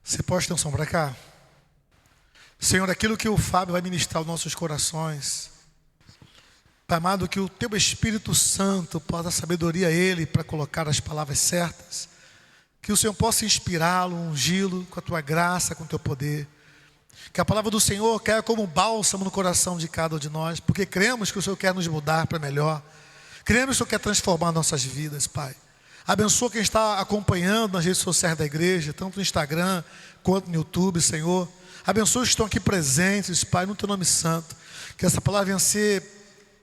Você pode ter um som para cá? Senhor, aquilo que o Fábio vai ministrar aos nossos corações, Pai amado, que o Teu Espírito Santo possa dar sabedoria a Ele para colocar as palavras certas, que o Senhor possa inspirá-lo, ungí-lo com a Tua graça, com o Teu poder, que a palavra do Senhor caia como um bálsamo no coração de cada um de nós, porque cremos que o Senhor quer nos mudar para melhor, cremos que o Senhor quer transformar nossas vidas, Pai. Abençoa quem está acompanhando nas redes sociais da igreja, tanto no Instagram quanto no YouTube, Senhor. Abençoa os que estão aqui presentes, Pai, no Teu nome santo. Que essa palavra venha ser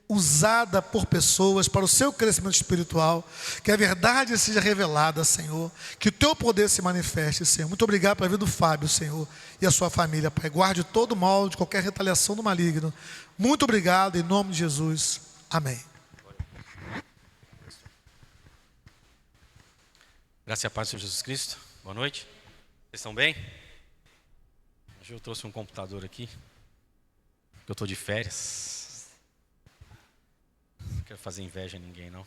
usada por pessoas para o seu crescimento espiritual. Que a verdade seja revelada, Senhor. Que o Teu poder se manifeste, Senhor. Muito obrigado pela vida do Fábio, Senhor, e a sua família, Pai. Guarde todo mal de qualquer retaliação do maligno. Muito obrigado, em nome de Jesus. Amém. Graças a paz do Senhor Jesus Cristo. Boa noite. Vocês estão bem? Hoje eu trouxe um computador aqui, porque eu estou de férias. Não quero fazer inveja a ninguém, não.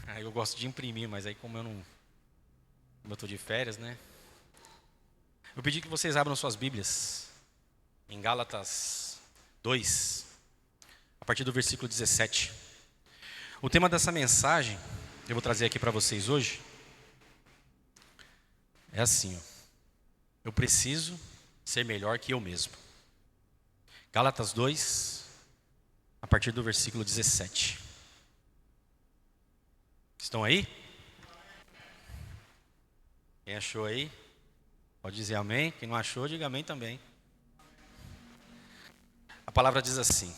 Aí eu gosto de imprimir, mas aí como eu estou de férias, né? Eu pedi que vocês abram suas Bíblias em Gálatas 2, a partir do versículo 17. O tema dessa mensagem eu vou trazer aqui para vocês hoje é assim, ó. Eu preciso ser melhor que eu mesmo. Gálatas 2, a partir do versículo 17. Estão aí? Quem achou aí? Pode dizer amém. Quem não achou, diga amém também. A palavra diz assim: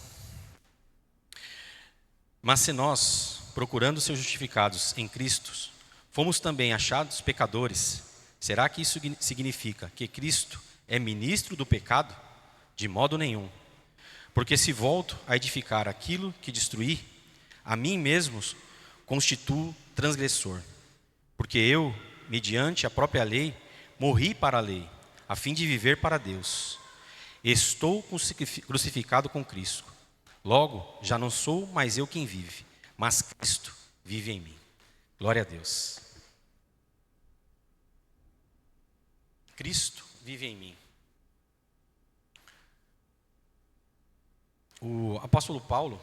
mas se nós, procurando ser justificados em Cristo, fomos também achados pecadores, será que isso significa que Cristo é ministro do pecado? De modo nenhum. Porque se volto a edificar aquilo que destruí, a mim mesmos constituo transgressor. Porque eu, mediante a própria lei, morri para a lei, a fim de viver para Deus. Estou crucificado com Cristo. Logo, já não sou mais eu quem vive, mas Cristo vive em mim. Glória a Deus. Cristo vive em mim. O apóstolo Paulo,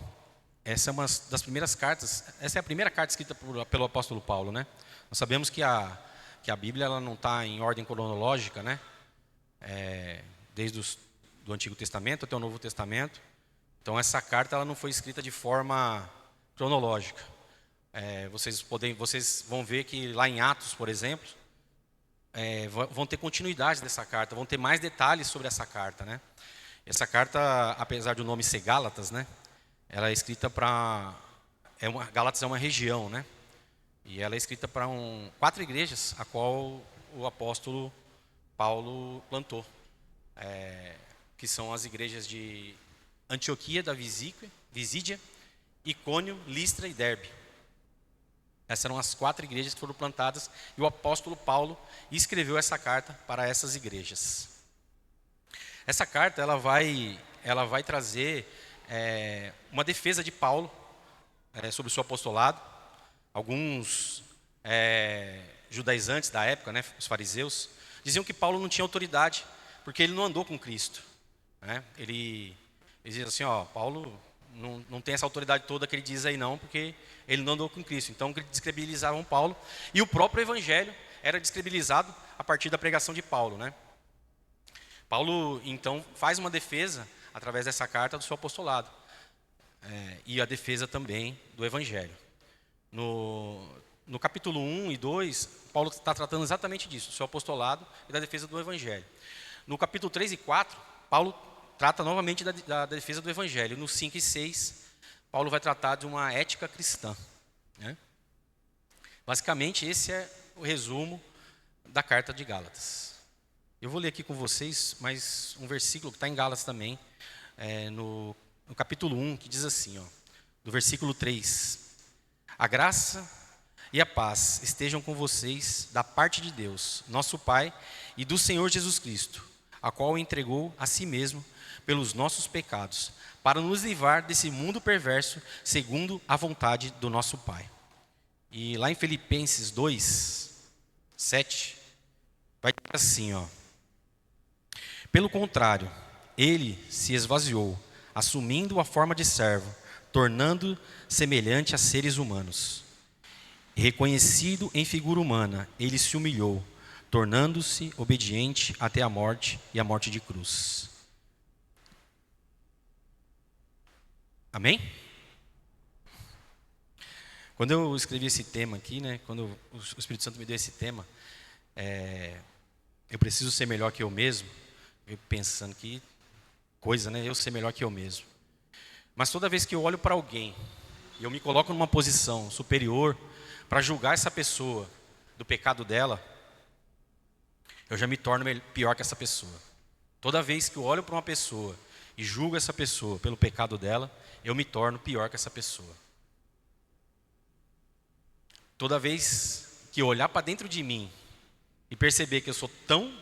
essa é uma das primeiras cartas, essa é a primeira carta escrita pelo apóstolo Paulo, né? Nós sabemos que a Bíblia ela não está em ordem cronológica, né? Desde do Antigo Testamento até o Novo Testamento. Então essa carta ela não foi escrita de forma cronológica. Vocês vão ver que lá em Atos, por exemplo, vão ter continuidade dessa carta, vão ter mais detalhes sobre essa carta, né? Essa carta, apesar do nome ser Gálatas, né? Ela é escrita para Gálatas é uma região, né? E ela é escrita para 4 igrejas, a qual o apóstolo Paulo plantou, que são as igrejas de Antioquia da Visídia, Icônio, Listra e Derbe. Essas eram as 4 igrejas que foram plantadas e o apóstolo Paulo escreveu essa carta para essas igrejas. Essa carta ela vai trazer uma defesa de Paulo sobre o seu apostolado. Alguns judaizantes da época, né, os fariseus, diziam que Paulo não tinha autoridade porque ele não andou com Cristo, né? Eles diziam assim, Paulo não tem essa autoridade toda que ele diz aí não, porque ele não andou com Cristo. Então descredibilizavam Paulo e o próprio evangelho era descredibilizado a partir da pregação de Paulo, né? Paulo então faz uma defesa através dessa carta do seu apostolado e a defesa também do evangelho. No capítulo 1 e 2, Paulo está tratando exatamente disso, do seu apostolado e da defesa do evangelho. No capítulo 3 e 4, Paulo trata novamente da defesa do evangelho. No 5 e 6, Paulo vai tratar de uma ética cristã, né? Basicamente, esse é o resumo da carta de Gálatas. Eu vou ler aqui com vocês mais um versículo que está em Gálatas também, no capítulo 1, que diz assim, do versículo 3. A graça e a paz estejam com vocês da parte de Deus, nosso Pai, e do Senhor Jesus Cristo, a qual entregou a si mesmo pelos nossos pecados, para nos livrar desse mundo perverso, segundo a vontade do nosso Pai. E lá em Filipenses 2, 7, Vai dizer assim, ó. Pelo contrário, ele se esvaziou, assumindo a forma de servo, tornando semelhante a seres humanos. Reconhecido em figura humana, ele se humilhou, tornando-se obediente até a morte e a morte de cruz. Amém? Quando eu escrevi esse tema aqui, né, quando o Espírito Santo me deu esse tema, eu preciso ser melhor que eu mesmo, eu pensando que coisa, né, eu ser melhor que eu mesmo. Mas toda vez que eu olho para alguém e eu me coloco numa posição superior para julgar essa pessoa do pecado dela, eu já me torno pior que essa pessoa. Toda vez que eu olho para uma pessoa e julgo essa pessoa pelo pecado dela, eu me torno pior que essa pessoa. Toda vez que eu olhar para dentro de mim e perceber que eu sou tão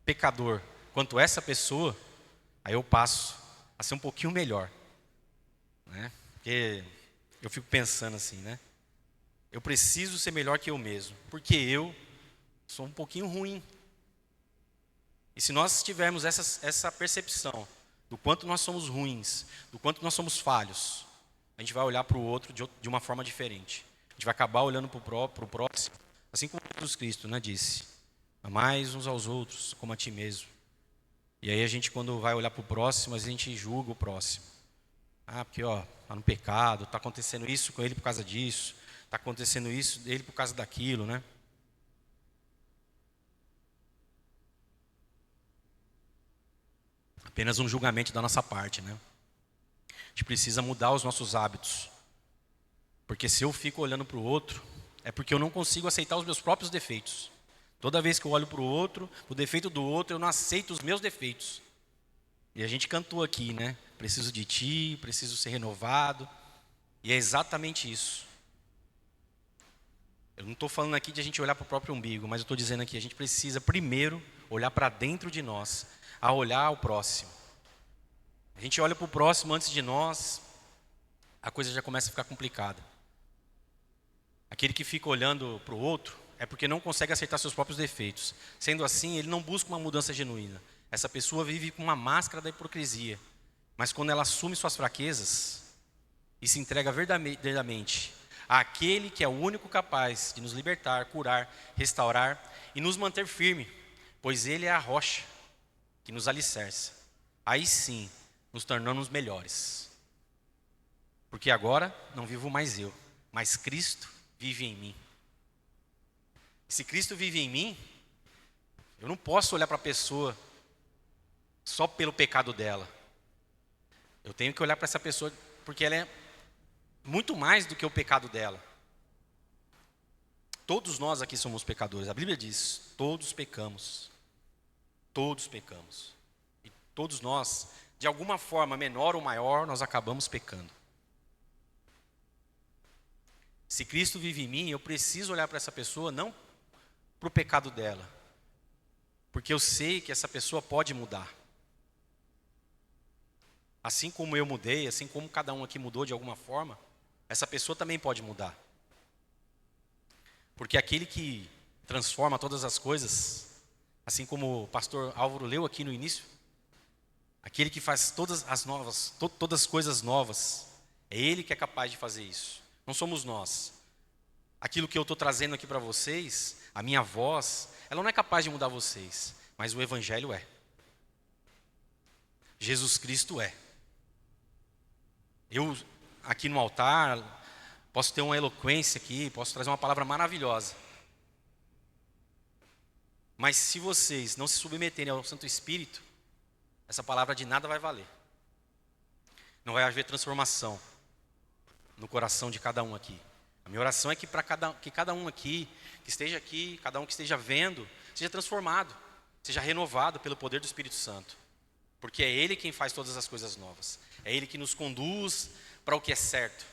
pecador quanto essa pessoa, aí eu passo a ser um pouquinho melhor, né? Porque eu fico pensando assim, né? Eu preciso ser melhor que eu mesmo, porque eu sou um pouquinho ruim. E se nós tivermos essa percepção do quanto nós somos ruins, do quanto nós somos falhos, a gente vai olhar para o outro de uma forma diferente. A gente vai acabar olhando para o próximo, assim como Jesus Cristo, né, disse: amais uns aos outros como a ti mesmo. E aí a gente, quando vai olhar para o próximo, a gente julga o próximo. Ah, porque está no pecado, está acontecendo isso com ele por causa disso, está acontecendo isso dele por causa daquilo, né? Apenas um julgamento da nossa parte, né? A gente precisa mudar os nossos hábitos. Porque se eu fico olhando para o outro, é porque eu não consigo aceitar os meus próprios defeitos. Toda vez que eu olho para o outro, o defeito do outro, eu não aceito os meus defeitos. E a gente cantou aqui, né? Preciso de ti, preciso ser renovado. E é exatamente isso. Eu não estou falando aqui de a gente olhar para o próprio umbigo, mas eu estou dizendo aqui, a gente precisa primeiro olhar para dentro de nós, a olhar ao próximo. A gente olha para o próximo antes de nós, a coisa já começa a ficar complicada. Aquele que fica olhando para o outro é porque não consegue aceitar seus próprios defeitos. Sendo assim, ele não busca uma mudança genuína. Essa pessoa vive com uma máscara da hipocrisia. Mas quando ela assume suas fraquezas e se entrega verdadeiramente àquele que é o único capaz de nos libertar, curar, restaurar e nos manter firme, pois ele é a rocha que nos alicerça. Aí sim, nos tornamos melhores. Porque agora não vivo mais eu, mas Cristo vive em mim. E se Cristo vive em mim, eu não posso olhar para a pessoa só pelo pecado dela. Eu tenho que olhar para essa pessoa porque ela é muito mais do que o pecado dela. Todos nós aqui somos pecadores. A Bíblia diz: todos pecamos. Todos pecamos. E todos nós, de alguma forma, menor ou maior, nós acabamos pecando. Se Cristo vive em mim, eu preciso olhar para essa pessoa não para o pecado dela, porque eu sei que essa pessoa pode mudar. Assim como eu mudei, assim como cada um aqui mudou de alguma forma, essa pessoa também pode mudar. Porque aquele que transforma todas as coisas, assim como o pastor Álvaro leu aqui no início, aquele que faz todas as coisas novas, é ele que é capaz de fazer isso. Não somos nós. Aquilo que eu estou trazendo aqui para vocês, a minha voz, ela não é capaz de mudar vocês, mas o Evangelho é. Jesus Cristo é. Eu, aqui no altar, posso ter uma eloquência aqui, posso trazer uma palavra maravilhosa. Mas se vocês não se submeterem ao Santo Espírito, essa palavra de nada vai valer. Não vai haver transformação no coração de cada um aqui. A minha oração é que cada um aqui, cada um que esteja vendo, seja transformado, seja renovado pelo poder do Espírito Santo. Porque é Ele quem faz todas as coisas novas. É Ele que nos conduz para o que é certo.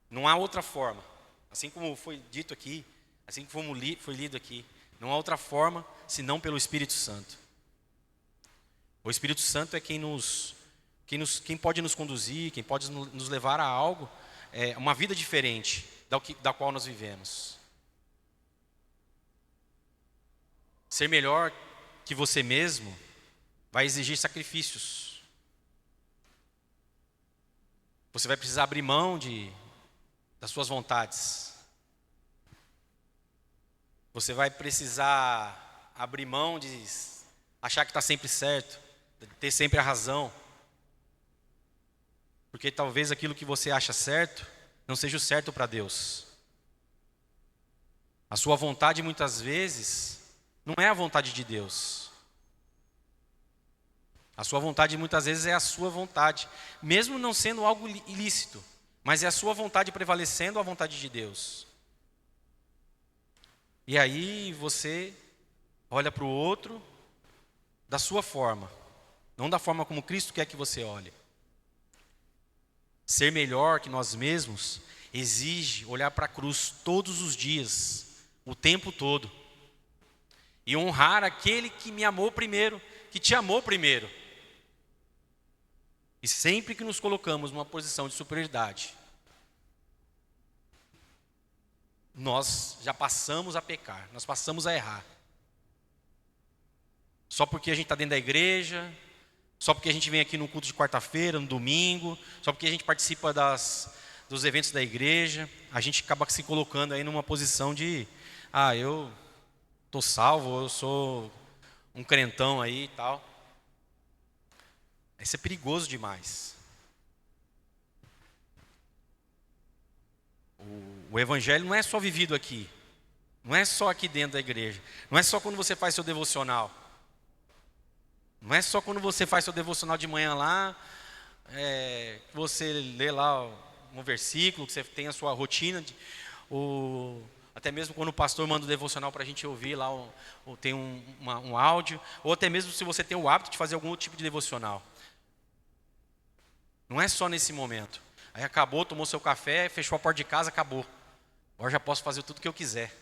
Não há outra forma. Assim como foi dito aqui, assim como foi lido aqui, não há outra forma senão pelo Espírito Santo. O Espírito Santo é quem pode nos conduzir, quem pode nos levar a algo, uma vida diferente da qual nós vivemos. Ser melhor que você mesmo vai exigir sacrifícios. Você vai precisar abrir mão das suas vontades. Você vai precisar abrir mão de achar que está sempre certo, de ter sempre a razão. Porque talvez aquilo que você acha certo não seja o certo para Deus. A sua vontade muitas vezes não é a vontade de Deus. A sua vontade muitas vezes é a sua vontade, mesmo não sendo algo ilícito, mas é a sua vontade prevalecendo a vontade de Deus. E aí você olha para o outro da sua forma, não da forma como Cristo quer que você olhe. Ser melhor que nós mesmos exige olhar para a cruz todos os dias, o tempo todo, e honrar aquele que me amou primeiro, que te amou primeiro. E sempre que nos colocamos numa posição de superioridade, nós já passamos a pecar, nós passamos a errar. Só porque a gente está dentro da igreja, só porque a gente vem aqui no culto de quarta-feira, no domingo, só porque a gente participa dos eventos da igreja, a gente acaba se colocando aí numa posição de, eu estou salvo, eu sou um crentão aí e tal. Isso é perigoso demais. O evangelho não é só vivido aqui, não é só aqui dentro da igreja, não é só quando você faz seu devocional, não é só quando você faz seu devocional de manhã lá, você lê lá um versículo, que você tem a sua rotina, até mesmo quando o pastor manda o devocional para a gente ouvir lá, ou tem um áudio, ou até mesmo se você tem o hábito de fazer algum tipo de devocional. Não é só nesse momento. Aí acabou, tomou seu café, fechou a porta de casa, acabou. Agora já posso fazer tudo o que eu quiser.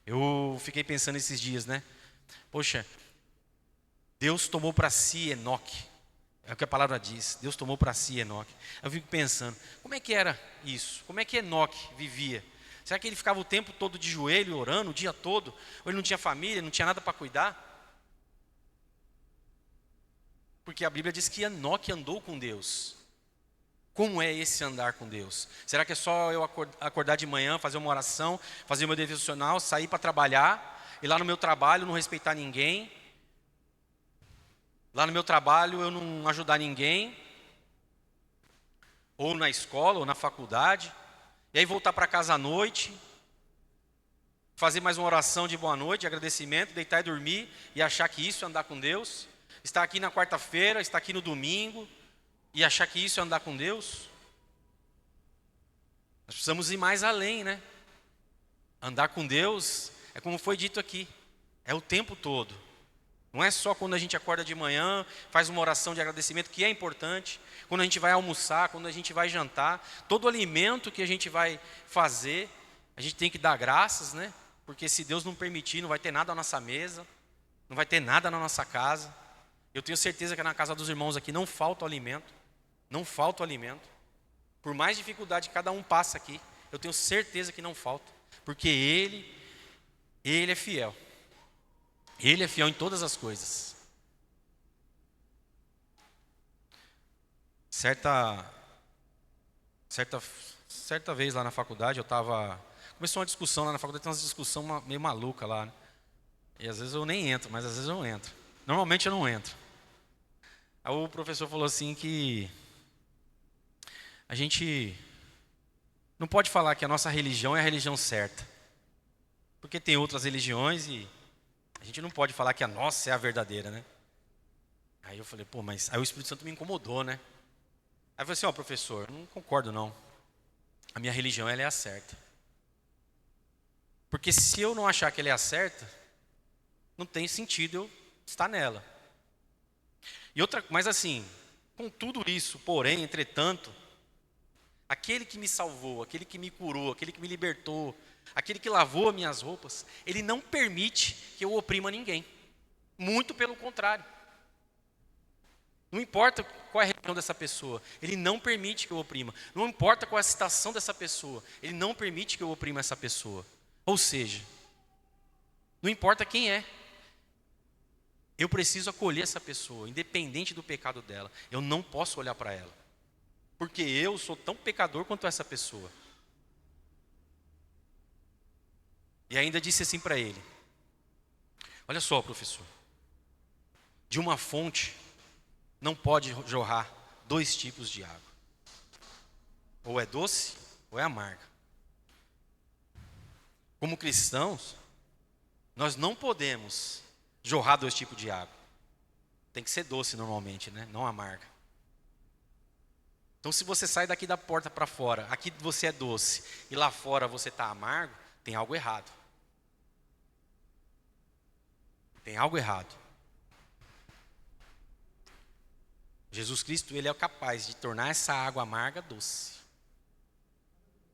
Eu fiquei pensando esses dias, né? Poxa, Deus tomou para si Enoque. É o que a palavra diz. Deus tomou para si Enoque. Eu fico pensando, como é que era isso? Como é que Enoque vivia? Será que ele ficava o tempo todo de joelho, orando, o dia todo? Ou ele não tinha família, não tinha nada para cuidar? Porque a Bíblia diz que Enoque andou com Deus. Como é esse andar com Deus? Será que é só eu acordar de manhã, fazer uma oração, fazer o meu devocional, sair para trabalhar, e lá no meu trabalho não respeitar ninguém? Lá no meu trabalho eu não ajudar ninguém? Ou na escola, ou na faculdade? E aí voltar para casa à noite, fazer mais uma oração de boa noite, de agradecimento, deitar e dormir, e achar que isso é andar com Deus? Estar aqui na quarta-feira, estar aqui no domingo, e achar que isso é andar com Deus? Nós precisamos ir mais além, né? Andar com Deus é como foi dito aqui, é o tempo todo. Não é só quando a gente acorda de manhã, faz uma oração de agradecimento, que é importante, quando a gente vai almoçar, quando a gente vai jantar, todo alimento que a gente vai fazer, a gente tem que dar graças, né? Porque se Deus não permitir, não vai ter nada na nossa mesa, não vai ter nada na nossa casa. Eu tenho certeza que na casa dos irmãos aqui não falta o alimento, não falta o alimento. Por mais dificuldade que cada um passa aqui, eu tenho certeza que não falta, porque Ele é fiel. Ele é fiel em todas as coisas. Certa vez lá na faculdade, começou uma discussão lá na faculdade, tem uma discussão meio maluca lá, né? E às vezes eu nem entro, mas às vezes eu entro. Normalmente eu não entro. Aí o professor falou assim que a gente não pode falar que a nossa religião é a religião certa, porque tem outras religiões e a gente não pode falar que a nossa é a verdadeira, né? Aí eu falei, mas aí o Espírito Santo me incomodou, né? Aí eu falei assim, professor, eu não concordo não. A minha religião, ela é a certa. Porque se eu não achar que ela é a certa, não tem sentido eu estar nela. Mas assim, com tudo isso, porém, entretanto, aquele que me salvou, aquele que me curou, aquele que me libertou, aquele que lavou minhas roupas, ele não permite que eu oprima ninguém. Muito pelo contrário. Não importa qual é a religião dessa pessoa, ele não permite que eu oprima. Não importa qual é a situação dessa pessoa, ele não permite que eu oprima essa pessoa. Ou seja, Não importa quem é. Eu preciso acolher essa pessoa, independente do pecado dela. Eu não posso olhar para ela, porque eu sou tão pecador quanto essa pessoa. E ainda disse assim para ele: olha só, professor, de uma fonte não pode jorrar 2 tipos de água. Ou é doce, ou é amarga. Como cristãos, nós não podemos jorrar 2 tipos de água. Tem que ser doce normalmente, né? Não amarga. Então, se você sai daqui da porta para fora, aqui você é doce e lá fora você está amargo, tem algo errado. Tem algo errado. Jesus Cristo, ele é capaz de tornar essa água amarga doce.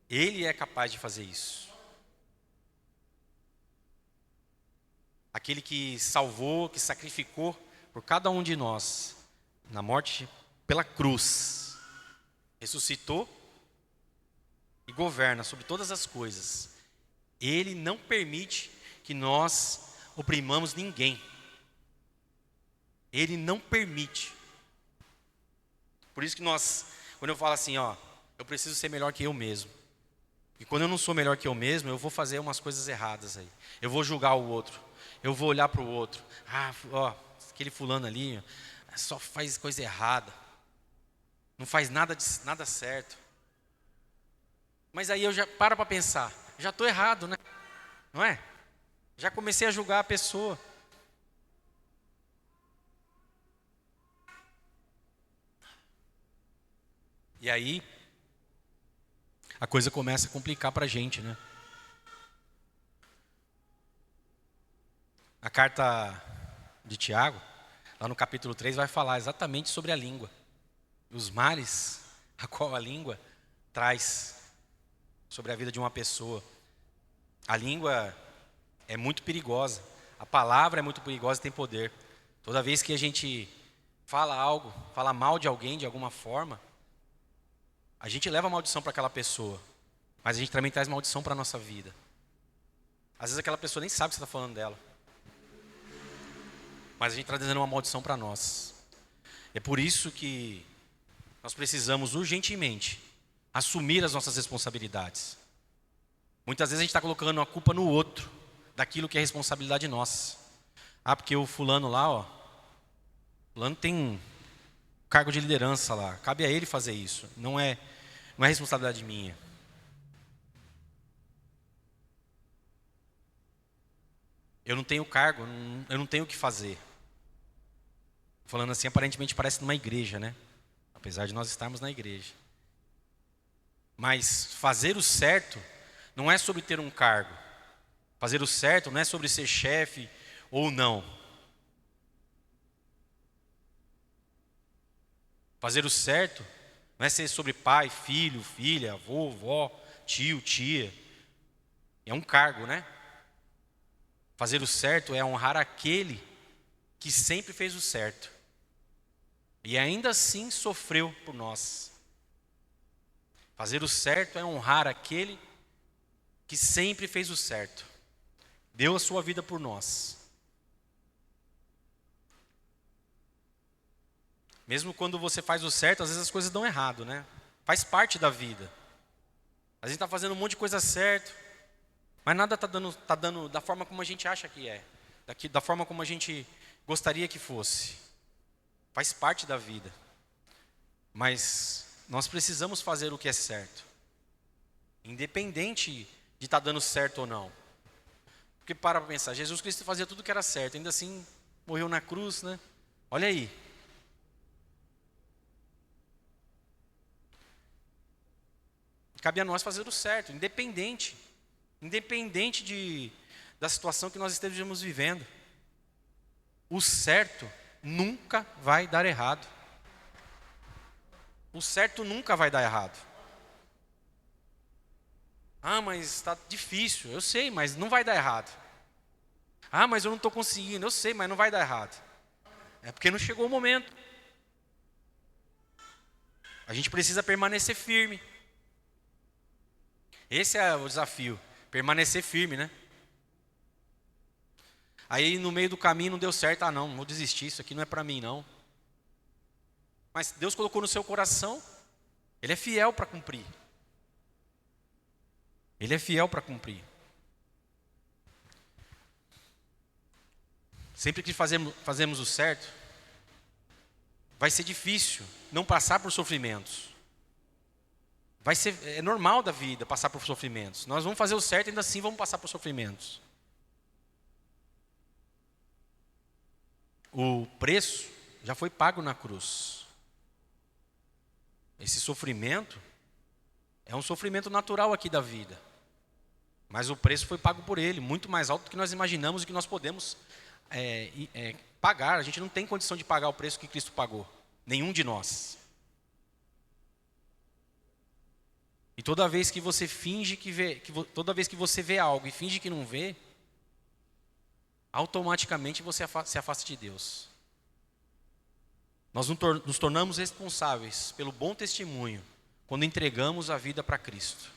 Ele é capaz de fazer isso. Aquele que salvou, que sacrificou por cada um de nós na morte pela cruz, ressuscitou e governa sobre todas as coisas. Ele não permite que nós oprimamos ninguém. Ele não permite. Por isso que quando eu falo assim, eu preciso ser melhor que eu mesmo. E quando eu não sou melhor que eu mesmo, eu vou fazer umas coisas erradas aí. Eu vou julgar o outro. Eu vou olhar para o outro. Aquele fulano ali só faz coisa errada. Não faz nada certo. Mas aí eu já paro para pensar. Já estou errado, né? Não é? Já comecei a julgar a pessoa. E aí a coisa começa a complicar para a gente, né? A carta de Tiago, lá no capítulo 3, vai falar exatamente sobre a língua. Os males a qual a língua traz sobre a vida de uma pessoa. A língua é muito perigosa. A palavra é muito perigosa e tem poder. Toda vez que a gente fala algo, fala mal de alguém de alguma forma, a gente leva maldição para aquela pessoa. Mas a gente também traz maldição para a nossa vida. Às vezes aquela pessoa nem sabe que você está falando dela. Mas a gente está trazendo uma maldição para nós. É por isso que nós precisamos urgentemente assumir as nossas responsabilidades. Muitas vezes a gente está colocando a culpa no outro, daquilo que é responsabilidade nossa. Porque o fulano lá, fulano tem um cargo de liderança lá, cabe a ele fazer isso, não é responsabilidade minha. Eu não tenho cargo, eu não tenho o que fazer. Falando assim, aparentemente parece numa igreja, né? Apesar de nós estarmos na igreja. Mas fazer o certo não é sobre ter um cargo. Fazer o certo não é sobre ser chefe ou não. Fazer o certo não é ser sobre pai, filho, filha, avô, vó, tio, tia. É um cargo, né? Fazer o certo é honrar aquele que sempre fez o certo. E ainda assim sofreu por nós. Fazer o certo é honrar aquele que sempre fez o certo. Deu a sua vida por nós. Mesmo quando você faz o certo, às vezes as coisas dão errado, né? Faz parte da vida. A gente está fazendo um monte de coisa certa, mas nada está dando da forma como a gente acha que é. Da forma como a gente gostaria que fosse. Faz parte da vida. Mas nós precisamos fazer o que é certo. Independente de estar dando certo ou não. Porque para pensar, Jesus Cristo fazia tudo o que era certo, ainda assim morreu na cruz, né? Olha aí. Cabe a nós fazer o certo, independente da situação que nós estejamos vivendo. O certo nunca vai dar errado. O certo nunca vai dar errado. Mas está difícil. Eu sei, mas não vai dar errado. Mas eu não estou conseguindo. Eu sei, mas não vai dar errado. É porque não chegou o momento. A gente precisa permanecer firme. Esse é o desafio. Permanecer firme, né? Aí no meio do caminho não deu certo, não vou desistir, isso aqui não é para mim não. Mas Deus colocou no seu coração, Ele é fiel para cumprir. Ele é fiel para cumprir. Sempre que fazemos o certo, vai ser difícil não passar por sofrimentos. É normal da vida passar por sofrimentos. Nós vamos fazer o certo e ainda assim vamos passar por sofrimentos. O preço já foi pago na cruz. Esse sofrimento é um sofrimento natural aqui da vida. Mas o preço foi pago por Ele, muito mais alto do que nós imaginamos e que nós podemos pagar. A gente não tem condição de pagar o preço que Cristo pagou. Nenhum de nós. E toda vez que você finge que vê, toda vez que você vê algo e finge que não vê, automaticamente você se afasta de Deus. Nós nos tornamos responsáveis pelo bom testemunho quando entregamos a vida para Cristo.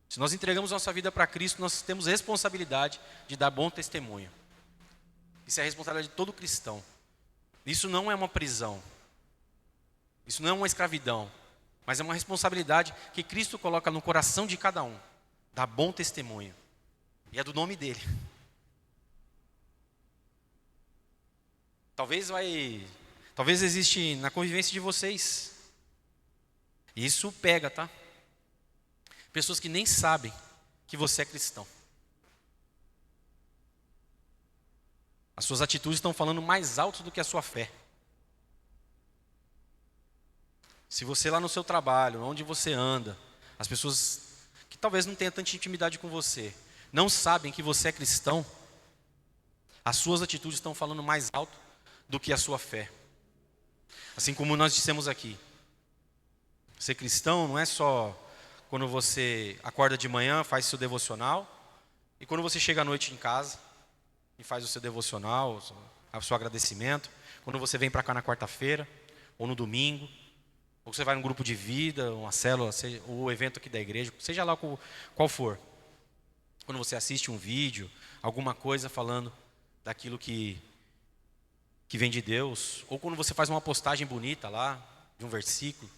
Se nós entregamos nossa vida para Cristo, nós temos responsabilidade de dar bom testemunho. Isso é a responsabilidade de todo cristão. Isso não é uma prisão. Isso não é uma escravidão. Mas é uma responsabilidade que Cristo coloca no coração de cada um. Dar bom testemunho. E é do nome dele. Talvez existe na convivência de vocês. Isso pega, tá? Pessoas que nem sabem que você é cristão. As suas atitudes estão falando mais alto do que a sua fé. Se você lá no seu trabalho, onde você anda, as pessoas que talvez não tenham tanta intimidade com você, não sabem que você é cristão, as suas atitudes estão falando mais alto do que a sua fé. Assim como nós dissemos aqui, ser cristão não é só quando você acorda de manhã, faz seu devocional, e quando você chega à noite em casa e faz o seu devocional, o seu agradecimento, quando você vem para cá na quarta-feira, ou no domingo, ou você vai num grupo de vida, uma célula, ou evento aqui da igreja, seja lá qual for. Quando você assiste um vídeo, alguma coisa falando daquilo que vem de Deus, ou quando você faz uma postagem bonita lá, de um versículo.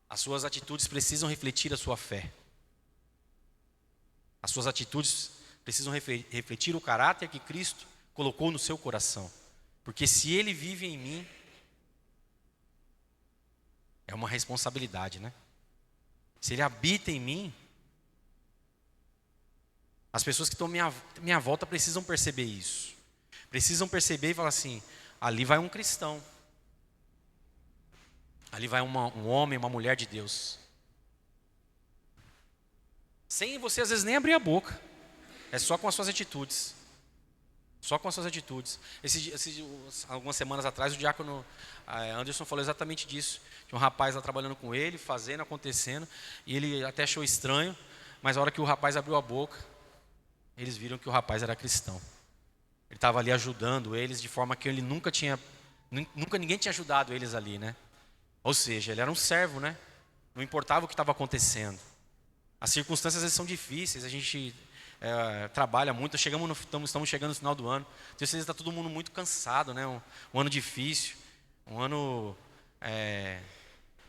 As suas atitudes precisam refletir a sua fé. As suas atitudes precisam refletir o caráter que Cristo colocou no seu coração. Porque se Ele vive em mim, é uma responsabilidade, né? Se Ele habita em mim, as pessoas que estão à minha volta precisam perceber isso. Precisam perceber e falar assim, ali vai um cristão. Ali vai um homem, uma mulher de Deus. Sem você às vezes nem abrir a boca. É só com as suas atitudes. Só com as suas atitudes. Algumas semanas atrás o diácono Anderson falou exatamente disso. Tinha um rapaz lá trabalhando com ele, fazendo, acontecendo. E ele até achou estranho. Mas a hora que o rapaz abriu a boca, eles viram que o rapaz era cristão. Ele estava ali ajudando eles de forma que ele nunca ninguém tinha ajudado eles ali, né? Ou seja, ele era um servo, né? Não importava o que estava acontecendo. As circunstâncias às vezes são difíceis, a gente trabalha muito, estamos chegando no final do ano. Tenho certeza que está todo mundo muito cansado, né? Um ano difícil, um ano...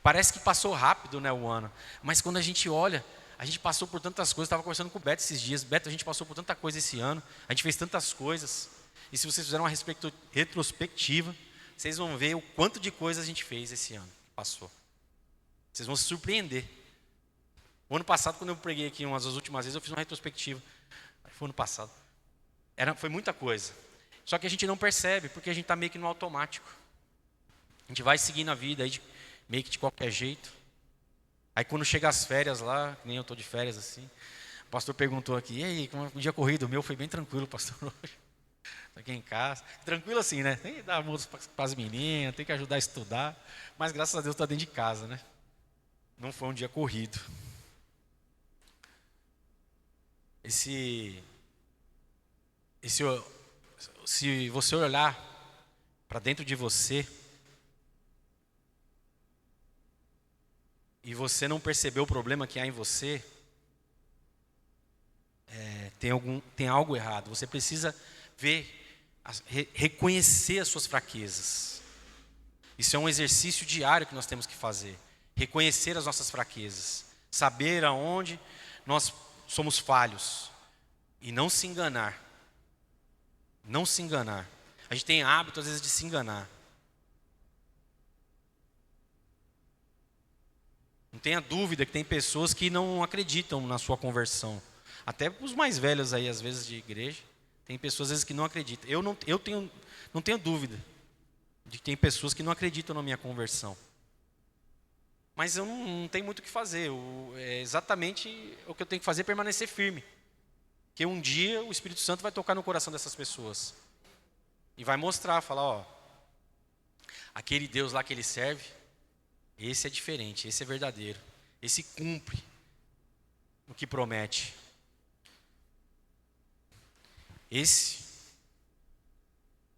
parece que passou rápido, né, o ano. Mas quando a gente olha, a gente passou por tantas coisas. Estava conversando com o Beto esses dias. Beto, a gente passou por tanta coisa esse ano. A gente fez tantas coisas. E se vocês fizerem uma retrospectiva, vocês vão ver o quanto de coisa a gente fez esse ano. Passou. Vocês vão se surpreender. O ano passado, quando eu preguei aqui umas das últimas vezes, eu fiz uma retrospectiva. Foi ano passado. Foi muita coisa. Só que a gente não percebe, porque a gente está meio que no automático. A gente vai seguindo a vida aí meio que de qualquer jeito. Aí quando chega as férias lá, que nem eu estou de férias assim, o pastor perguntou aqui, e aí, como é o dia corrido? O meu foi bem tranquilo, pastor, hoje. Estou aqui em casa. Tranquilo assim, né? Tem que dar música para as meninas, tem que ajudar a estudar. Mas graças a Deus está dentro de casa, né? Não foi um dia corrido. Se você olhar para dentro de você e você não perceber o problema que há em você, tem algo errado. Você precisa reconhecer as suas fraquezas. Isso é um exercício diário que nós temos que fazer. Reconhecer as nossas fraquezas. Saber aonde nós somos falhos. E não se enganar. Não se enganar. A gente tem hábito, às vezes, de se enganar. Não tenha dúvida que tem pessoas que não acreditam na sua conversão. Até os mais velhos aí, às vezes, de igreja. Tem pessoas, às vezes, que não acreditam. Eu não tenho dúvida de que tem pessoas que não acreditam na minha conversão. Mas eu não tenho muito o que fazer. É exatamente o que eu tenho que fazer é permanecer firme. Porque um dia o Espírito Santo vai tocar no coração dessas pessoas. E vai mostrar, falar, ó, aquele Deus lá que ele serve, esse é diferente, esse é verdadeiro. Esse cumpre o que promete. Esse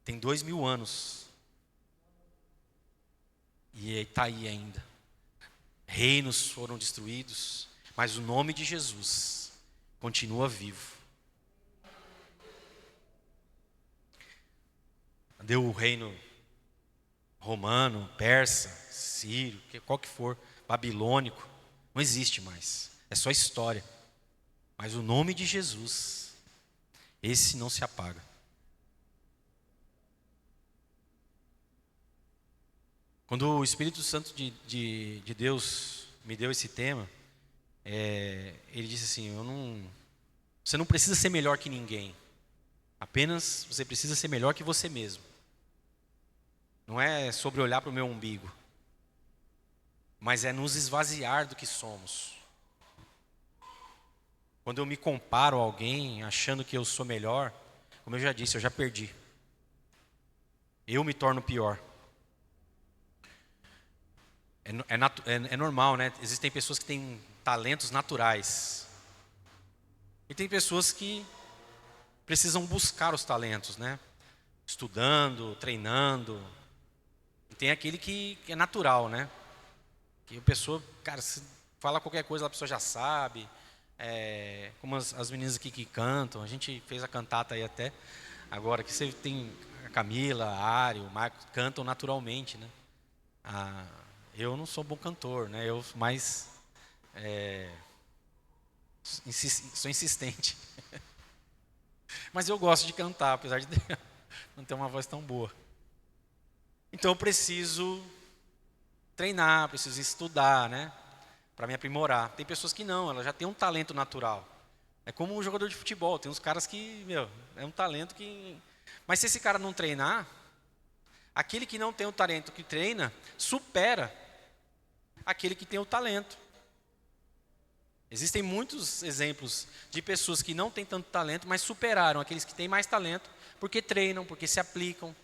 tem 2000 anos. E está aí ainda. Reinos foram destruídos, mas o nome de Jesus continua vivo. Deu o reino romano, persa, sírio, qual que for, babilônico, não existe mais. É só história. Mas o nome de Jesus, esse não se apaga. Quando o Espírito Santo de Deus me deu esse tema, ele disse assim, você não precisa ser melhor que ninguém. Apenas você precisa ser melhor que você mesmo. Não é sobre olhar para o meu umbigo, mas é nos esvaziar do que somos. Quando eu me comparo a alguém achando que eu sou melhor, como eu já disse, eu já perdi. Eu me torno pior. É normal, né? Existem pessoas que têm talentos naturais. E tem pessoas que precisam buscar os talentos, né? Estudando, treinando. E tem aquele que é natural, né? Que a pessoa, cara, se fala qualquer coisa, a pessoa já sabe. Como as meninas aqui que cantam. A gente fez a cantata aí até. Agora que você tem a Camila, a Ari, o Marcos, cantam naturalmente, né? Eu não sou bom cantor, né? Eu mais sou insistente. Mas eu gosto de cantar, apesar de não ter uma voz tão boa. Então eu preciso treinar, preciso estudar, né? Para me aprimorar. Tem pessoas que não, elas já têm um talento natural. É como um jogador de futebol, tem uns caras que, é um talento que... Mas se esse cara não treinar, aquele que não tem o talento que treina, supera aquele que tem o talento. Existem muitos exemplos de pessoas que não têm tanto talento, mas superaram aqueles que têm mais talento, porque treinam, porque se aplicam.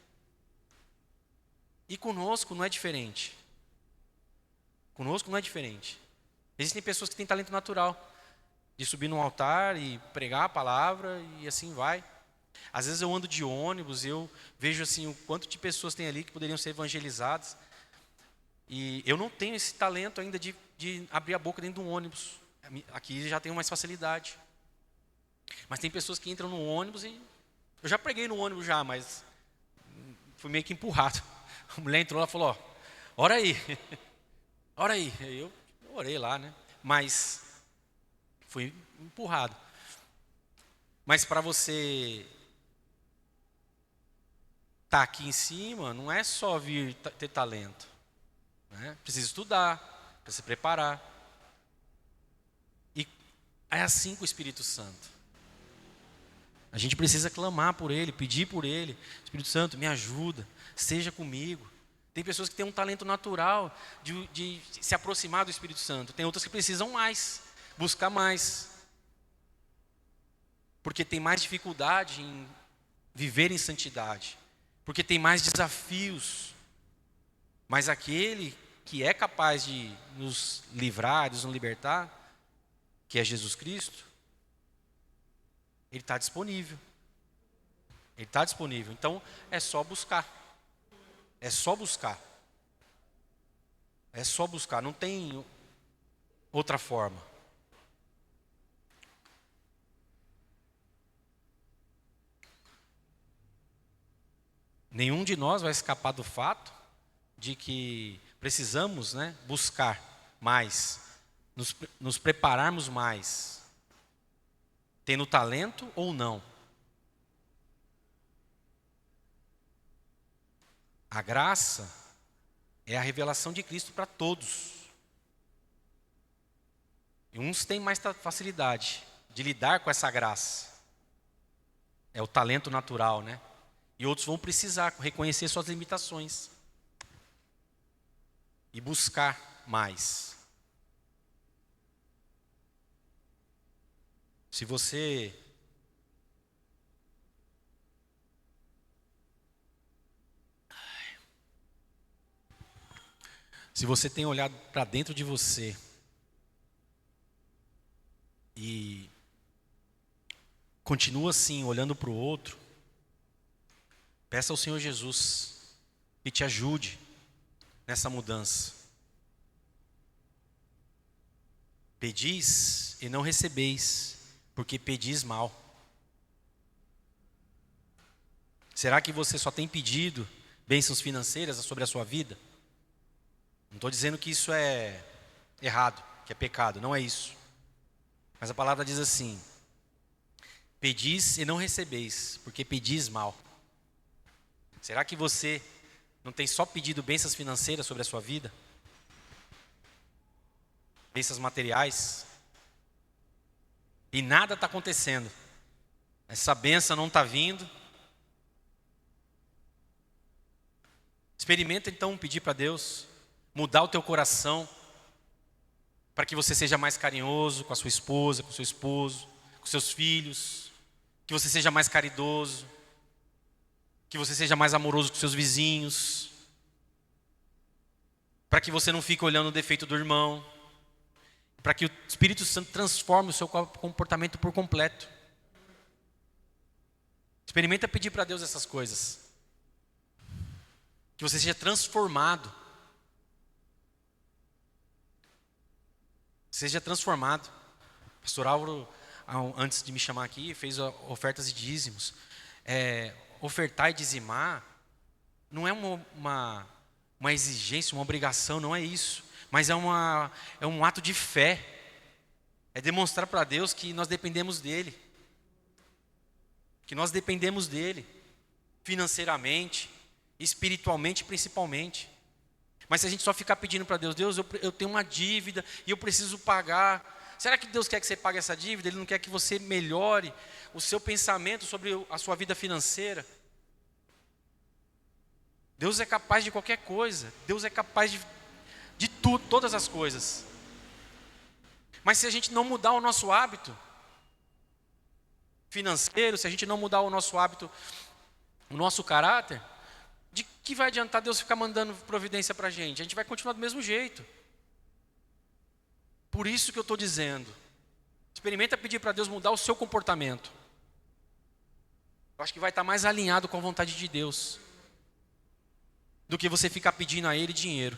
E conosco não é diferente. Conosco não é diferente. Existem pessoas que têm talento natural, de subir num altar e pregar a palavra e assim vai. Às vezes eu ando de ônibus e eu vejo assim o quanto de pessoas tem ali que poderiam ser evangelizadas. E eu não tenho esse talento ainda de abrir a boca dentro de um ônibus. Aqui já tenho mais facilidade. Mas tem pessoas que entram no ônibus e... Eu já preguei no ônibus já, mas fui meio que empurrado. A mulher entrou lá e falou, ora aí. Ora aí. Eu orei lá, né? Mas fui empurrado. Mas para você estar aqui em cima, não é só vir ter talento. Né? Precisa estudar, precisa se preparar. E é assim com o Espírito Santo. A gente precisa clamar por Ele, pedir por Ele. Espírito Santo, me ajuda, seja comigo. Tem pessoas que têm um talento natural de se aproximar do Espírito Santo. Tem outras que precisam mais, buscar mais. Porque tem mais dificuldade em viver em santidade. Porque tem mais desafios. Mas aquele que é capaz de nos livrar, de nos libertar, que é Jesus Cristo, Ele está disponível. Ele está disponível. Então, é só buscar. É só buscar. É só buscar. Não tem outra forma. Nenhum de nós vai escapar do fato de que precisamos, né, buscar mais, nos prepararmos mais, tendo talento ou não. A graça é a revelação de Cristo para todos. E uns têm mais facilidade de lidar com essa graça. É o talento natural, né? E outros vão precisar reconhecer suas limitações e buscar mais. Se você tem olhado para dentro de você e continua assim, olhando para o outro, peça ao Senhor Jesus que te ajude nessa mudança. Pedis e não recebeis, porque pedis mal. Será que você só tem pedido bênçãos financeiras sobre a sua vida? Não estou dizendo que isso é errado, que é pecado, não é isso. Mas a palavra diz assim: pedis e não recebeis, porque pedis mal. Será que você não tem só pedido bênçãos financeiras sobre a sua vida? Bênçãos materiais? E nada está acontecendo. Essa bênção não está vindo. Experimenta então pedir para Deus mudar o teu coração, para que você seja mais carinhoso com a sua esposa, com o seu esposo, com seus filhos, que você seja mais caridoso, que você seja mais amoroso com seus vizinhos, para que você não fique olhando o defeito do irmão, para que o Espírito Santo transforme o seu comportamento por completo. Experimenta pedir para Deus essas coisas, que você seja transformado. Seja transformado. O pastor Álvaro, antes de me chamar aqui, fez ofertas e dízimos. Ofertar e dizimar não é uma exigência, uma obrigação, não é isso. Mas é um ato de fé. É demonstrar para Deus que nós dependemos dEle. Que nós dependemos dEle. Financeiramente, espiritualmente principalmente. Mas se a gente só ficar pedindo para Deus, Deus, eu tenho uma dívida e eu preciso pagar. Será que Deus quer que você pague essa dívida? Ele não quer que você melhore o seu pensamento sobre a sua vida financeira? Deus é capaz de qualquer coisa. Deus é capaz de tudo, todas as coisas. Mas se a gente não mudar o nosso hábito financeiro, se a gente não mudar o nosso hábito, o nosso caráter, de que vai adiantar Deus ficar mandando providência para a gente? A gente vai continuar do mesmo jeito. Por isso que eu estou dizendo, experimenta pedir para Deus mudar o seu comportamento. Eu acho que vai estar mais alinhado com a vontade de Deus, do que você ficar pedindo a Ele dinheiro,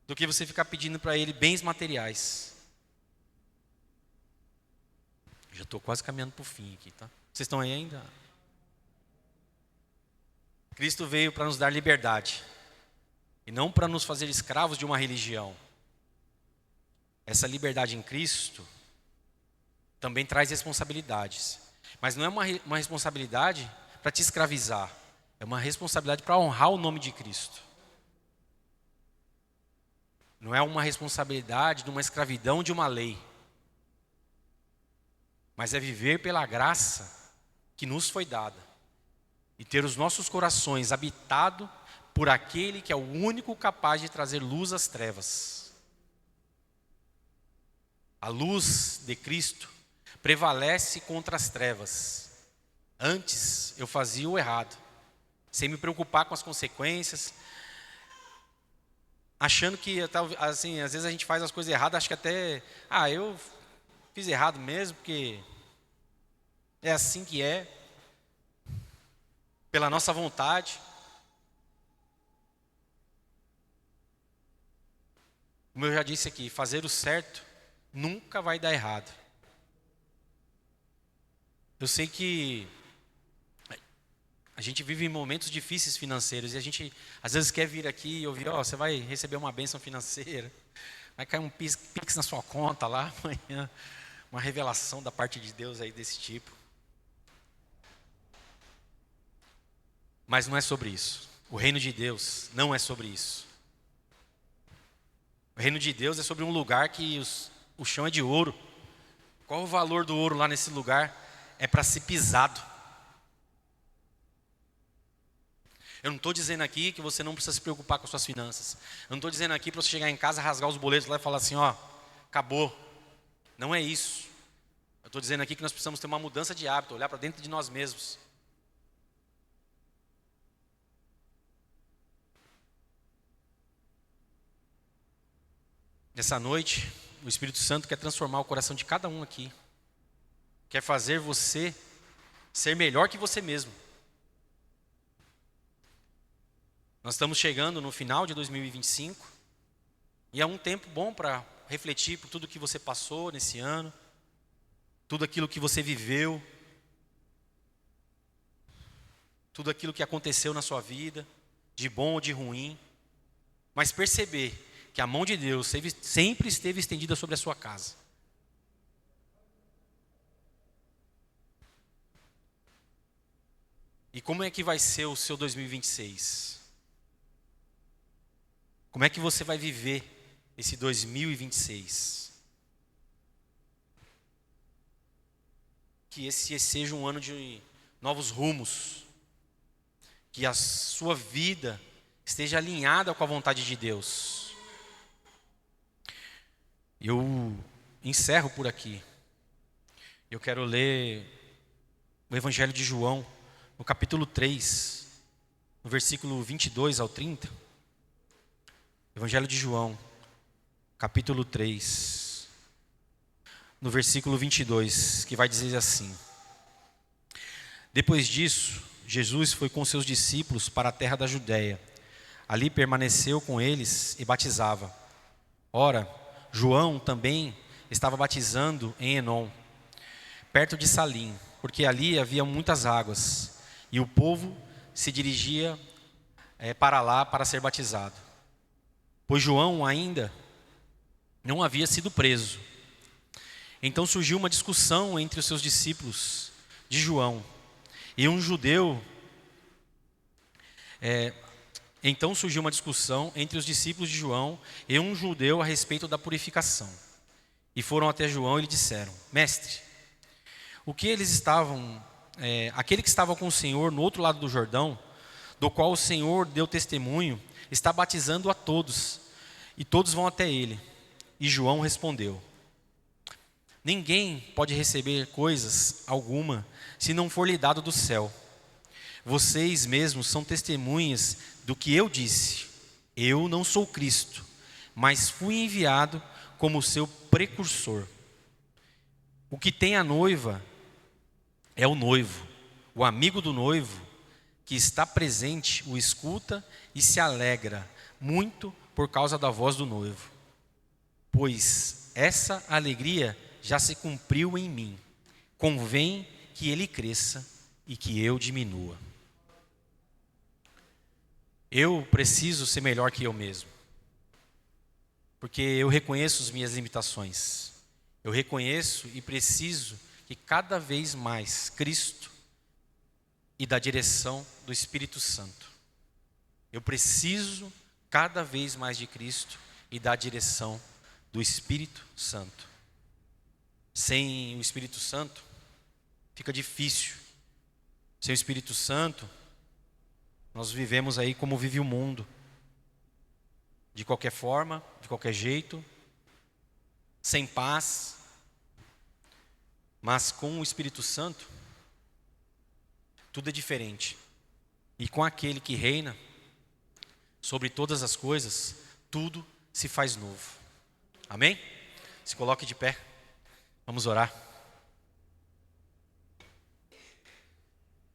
do que você ficar pedindo para Ele bens materiais. Já estou quase caminhando para o fim aqui, tá? Vocês estão aí ainda? Cristo veio para nos dar liberdade e não para nos fazer escravos de uma religião. Essa liberdade em Cristo também traz responsabilidades, mas não é uma responsabilidade para te escravizar, é uma responsabilidade para honrar o nome de Cristo. Não é uma responsabilidade de uma escravidão de uma lei, mas é viver pela graça que nos foi dada. E ter os nossos corações habitados por aquele que é o único capaz de trazer luz às trevas. A luz de Cristo prevalece contra as trevas. Antes eu fazia o errado, sem me preocupar com as consequências, achando que, assim, às vezes a gente faz as coisas erradas, acho que até, eu fiz errado mesmo, porque é assim que é. Pela nossa vontade. Como eu já disse aqui, fazer o certo nunca vai dar errado. Eu sei que A gente vive em momentos difíceis financeiros e a gente às vezes quer vir aqui e ouvir, você vai receber uma bênção financeira, vai cair um pix na sua conta lá amanhã, uma revelação da parte de Deus aí desse tipo. Mas não é sobre isso. O reino de Deus não é sobre isso. O reino de Deus é sobre um lugar que o chão é de ouro. Qual o valor do ouro lá nesse lugar? É para ser pisado. Eu não estou dizendo aqui que você não precisa se preocupar com as suas finanças. Eu não estou dizendo aqui para você chegar em casa, rasgar os boletos lá e falar assim, acabou. Não é isso. Eu estou dizendo aqui que nós precisamos ter uma mudança de hábito, olhar para dentro de nós mesmos. Nessa noite, o Espírito Santo quer transformar o coração de cada um aqui. Quer fazer você ser melhor que você mesmo. Nós estamos chegando no final de 2025 e é um tempo bom para refletir por tudo que você passou nesse ano, tudo aquilo que você viveu, tudo aquilo que aconteceu na sua vida, de bom ou de ruim, mas perceber que a mão de Deus sempre esteve estendida sobre a sua casa. E como é que vai ser o seu 2026? Como é que você vai viver esse 2026? Que esse seja um ano de novos rumos. Que a sua vida esteja alinhada com a vontade de Deus. Eu encerro por aqui. Eu quero ler o Evangelho de João, no capítulo 3, no versículo 22 ao 30. Evangelho de João, capítulo 3, no versículo 22, que vai dizer assim: Depois disso, Jesus foi com seus discípulos para a terra da Judéia. Ali permaneceu com eles e batizava. Ora, João também estava batizando em Enom, perto de Salim, porque ali havia muitas águas, e o povo se dirigia para lá para ser batizado. Pois João ainda não havia sido preso. Então surgiu uma discussão entre os seus discípulos de João e um judeu. Então surgiu uma discussão entre os discípulos de João e um judeu a respeito da purificação. E foram até João e lhe disseram: Mestre, aquele que estava com o Senhor no outro lado do Jordão, do qual o Senhor deu testemunho, está batizando a todos, e todos vão até ele. E João respondeu: Ninguém pode receber coisas alguma se não for lhe dado do céu. Vocês mesmos são testemunhas do que eu disse. Eu não sou Cristo, mas fui enviado como seu precursor. O que tem a noiva é o noivo. O amigo do noivo, que está presente, o escuta e se alegra muito por causa da voz do noivo. Pois essa alegria já se cumpriu em mim. Convém que ele cresça e que eu diminua. Eu preciso ser melhor que eu mesmo, porque eu reconheço as minhas limitações. Eu reconheço e preciso que cada vez mais Cristo e da direção do Espírito Santo. Eu preciso cada vez mais de Cristo e da direção do Espírito Santo. Sem o Espírito Santo, fica difícil. Sem o Espírito Santo, nós vivemos aí como vive o mundo. De qualquer forma, de qualquer jeito, sem paz. Mas com o Espírito Santo, tudo é diferente. E com aquele que reina sobre todas as coisas, tudo se faz novo. Amém? Se coloque de pé. Vamos orar.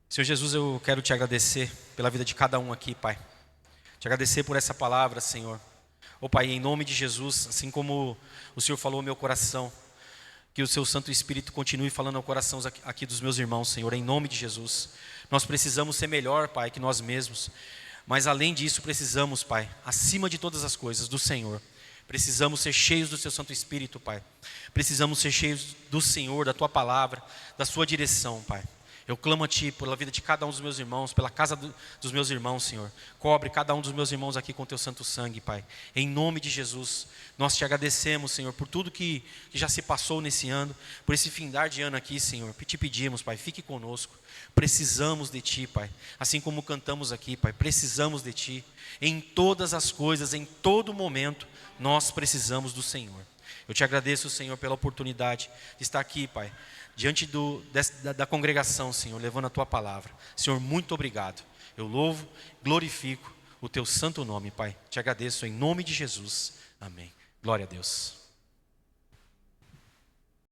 Senhor Jesus, eu quero te agradecer pela vida de cada um aqui, Pai. Te agradecer por essa palavra, Senhor. Pai, em nome de Jesus, assim como o Senhor falou ao meu coração, Que o seu Santo Espírito continue falando ao coração aqui dos meus irmãos, Senhor, em nome de Jesus. Nós precisamos ser melhor, Pai, que nós mesmos. Mas além disso, precisamos, Pai, acima de todas as coisas, do Senhor. Precisamos ser cheios do seu Santo Espírito, Pai. Precisamos ser cheios do Senhor, da Tua palavra, da Sua direção, Pai. Eu clamo a Ti pela vida de cada um dos meus irmãos, pela casa dos meus irmãos, Senhor. Cobre cada um dos meus irmãos aqui com Teu santo sangue, Pai. Em nome de Jesus, nós Te agradecemos, Senhor, por tudo que já se passou nesse ano, por esse findar de ano aqui, Senhor. Te pedimos, Pai, fique conosco. Precisamos de Ti, Pai. Assim como cantamos aqui, Pai, precisamos de Ti. Em todas as coisas, em todo momento, nós precisamos do Senhor. Eu Te agradeço, Senhor, pela oportunidade de estar aqui, Pai, diante da congregação, Senhor, levando a Tua palavra. Senhor, muito obrigado. Eu louvo, glorifico o Teu santo nome, Pai. Te agradeço em nome de Jesus. Amém. Glória a Deus.